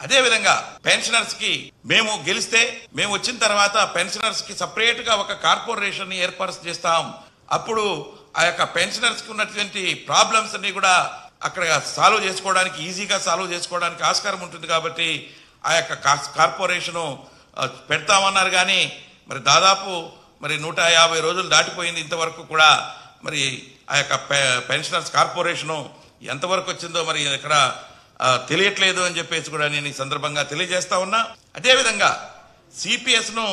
అదేవిధంగా పెన్షనర్స్ కి మేము గెలిస్తే మేము వచ్చిన తర్వాత పెన్షనర్స్ కి సపరేట్ గా ఒక కార్పొరేషన్ ని ఏర్పాటు చేస్తాం. అప్పుడు ఆ యొక్క పెన్షనర్స్ కి ఉన్నటువంటి ప్రాబ్లమ్స్ అన్ని కూడా అక్కడ సాల్వ్ చేసుకోవడానికి ఈజీగా సాల్వ్ చేసుకోవడానికి ఆస్కారం ఉంటుంది. కాబట్టి ఆ యొక్క కార్పొరేషను పెడతామన్నారు. కానీ మరి దాదాపు మరి 150 రోజులు దాటిపోయింది. ఇంతవరకు కూడా మరి ఆ యొక్క పెన్షనర్స్ కార్పొరేషను ఎంతవరకు వచ్చిందో మరి ఇక్కడ తెలియట్లేదు అని చెప్పేసి కూడా నేను ఈ సందర్భంగా తెలియజేస్తా ఉన్నా. అదేవిధంగా సిపిఎస్ను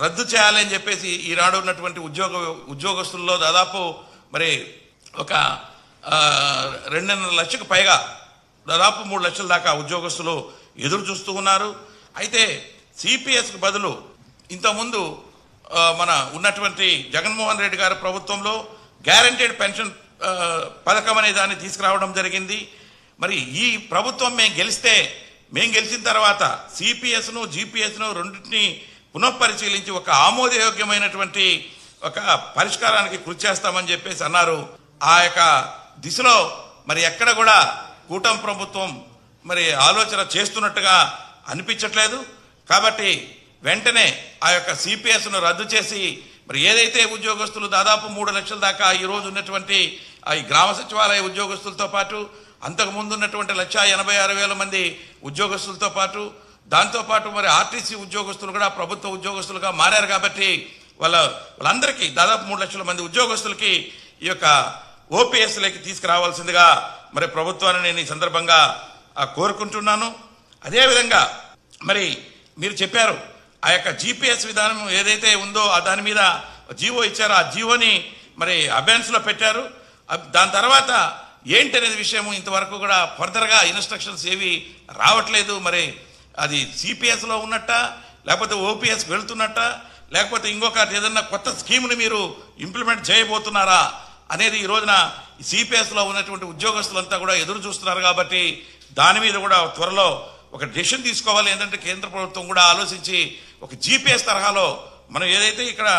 రద్దు చేయాలని చెప్పేసి ఈనాడు ఉన్నటువంటి ఉద్యోగస్తుల్లో దాదాపు మరి ఒక 2.5 లక్షలకు పైగా దాదాపు 3 లక్షల దాకా ఉద్యోగస్తులు ఎదురు చూస్తూ ఉన్నారు. అయితే సిపిఎస్కు బదులు ఇంతకుముందు మన ఉన్నటువంటి జగన్మోహన్ రెడ్డి గారి ప్రభుత్వంలో గ్యారంటీడ్ పెన్షన్ పథకం అనే దాన్ని తీసుకురావడం జరిగింది. మరి ఈ ప్రభుత్వం మేము గెలిచిన తర్వాత సిపిఎస్ను జిపిఎస్ను రెండింటినీ పునఃపరిశీలించి ఒక ఆమోదయోగ్యమైనటువంటి ఒక పరిష్కారానికి కృషి చేస్తామని చెప్పేసి అన్నారు. ఆ యొక్క దిశలో మరి ఎక్కడ కూడా కూటమి ప్రభుత్వం మరి ఆలోచన చేస్తున్నట్టుగా అనిపించట్లేదు. కాబట్టి వెంటనే ఆ యొక్క సిపిఎస్ను రద్దు చేసి మరి ఏదైతే ఉద్యోగస్తులు దాదాపు 3 లక్షల దాకా ఈ రోజు ఉన్నటువంటి ఈ గ్రామ సచివాలయ ఉద్యోగస్తులతో పాటు అంతకుముందు ఉన్నటువంటి 1,86,000 మంది ఉద్యోగస్తులతో పాటు దాంతోపాటు మరి ఆర్టీసీ ఉద్యోగస్తులు కూడా ప్రభుత్వ ఉద్యోగస్తులుగా మారారు. కాబట్టి వాళ్ళందరికీ దాదాపు 3 లక్షల మంది ఉద్యోగస్తులకి ఈ యొక్క ఓపీఎస్లోకి తీసుకురావాల్సిందిగా మరి ప్రభుత్వాన్ని నేను ఈ సందర్భంగా కోరుకుంటున్నాను. అదేవిధంగా మరి మీరు చెప్పారు ఆ యొక్క జిపిఎస్ విధానం ఏదైతే ఉందో దాని మీద జీవో ఇచ్చారో ఆ జీవోని మరి అబెన్స్లో పెట్టారు. దాని తర్వాత ఏంటనేది విషయం ఇంతవరకు కూడా ఫర్దర్గా ఇన్స్ట్రక్షన్స్ ఏవి రావట్లేదు. మరి అది సిపిఎస్లో ఉన్నట్ట లేకపోతే ఓపీఎస్కి వెళ్తున్నట్ట లేకపోతే ఇంకొక ఏదన్నా కొత్త స్కీమ్ని మీరు ఇంప్లిమెంట్ చేయబోతున్నారా అనేది ఈ రోజున సిపిఎస్లో ఉన్నటువంటి ఉద్యోగస్తులంతా కూడా ఎదురు చూస్తున్నారు. కాబట్టి దాని మీద కూడా త్వరలో ఒక డెసిషన్ తీసుకోవాలి. ఏంటంటే కేంద్ర ప్రభుత్వం కూడా ఆలోచించి ఒక జిపిఎస్ తరహాలో మనం ఏదైతే ఇక్కడ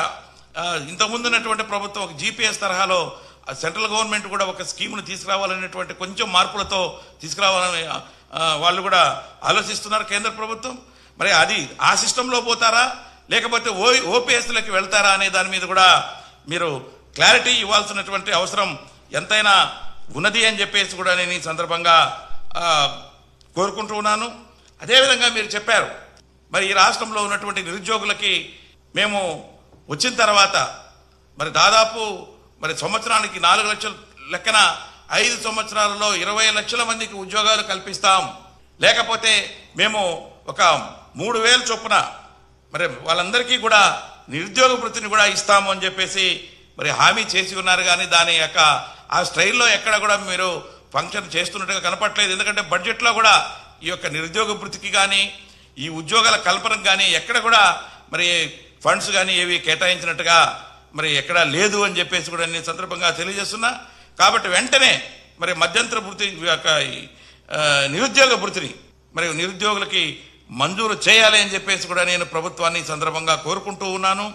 ఇంతకుముందు ఉన్నటువంటి ప్రభుత్వం ఒక జిపిఎస్ తరహాలో సెంట్రల్ గవర్నమెంట్ కూడా ఒక స్కీమ్ను తీసుకురావాలనేటువంటి కొంచెం మార్పులతో తీసుకురావాలని వాళ్ళు కూడా ఆలోచిస్తున్నారు కేంద్ర ప్రభుత్వం. మరి అది ఆ సిస్టంలో పోతారా లేకపోతే ఓపీఎస్లోకి వెళ్తారా అనే దాని మీద కూడా మీరు క్లారిటీ ఇవ్వాల్సినటువంటి అవసరం ఎంతైనా ఉన్నది అని చెప్పేసి కూడా నేను ఈ సందర్భంగా కోరుకుంటూ ఉన్నాను. అదేవిధంగా మీరు చెప్పారు మరి ఈ రాష్ట్రంలో ఉన్నటువంటి నిరుద్యోగులకి మేము వచ్చిన తర్వాత మరి దాదాపు మరి సంవత్సరానికి 4 లక్షల లెక్కన 5 సంవత్సరాలలో 20 లక్షల మందికి ఉద్యోగాలు కల్పిస్తాం, లేకపోతే మేము ఒక 3,000 చొప్పున మరి వాళ్ళందరికీ కూడా నిరుద్యోగ వృత్తిని కూడా ఇస్తాము అని చెప్పేసి మరి హామీ చేసి ఉన్నారు. కానీ దాని యొక్క ఆ స్టైల్లో ఎక్కడ కూడా మీరు ఫంక్షన్ చేస్తున్నట్టుగా కనపట్లేదు. ఎందుకంటే బడ్జెట్లో కూడా ఈ యొక్క నిరుద్యోగ వృత్తికి కానీ ఈ ఉద్యోగాల కల్పనకు కానీ ఎక్కడ కూడా మరి ఫండ్స్ కానీ ఏవి కేటాయించినట్టుగా మరి ఎక్కడా లేదు అని చెప్పేసి కూడా నేను సందర్భంగా తెలియజేస్తున్నా. కాబట్టి వెంటనే మరి మధ్యంతర వృత్తి యొక్క నిరుద్యోగ వృత్తిని మరి నిరుద్యోగులకి మంజూరు చేయాలి అని చెప్పేసి కూడా నేను ప్రభుత్వాన్ని సందర్భంగా కోరుకుంటూ ఉన్నాను.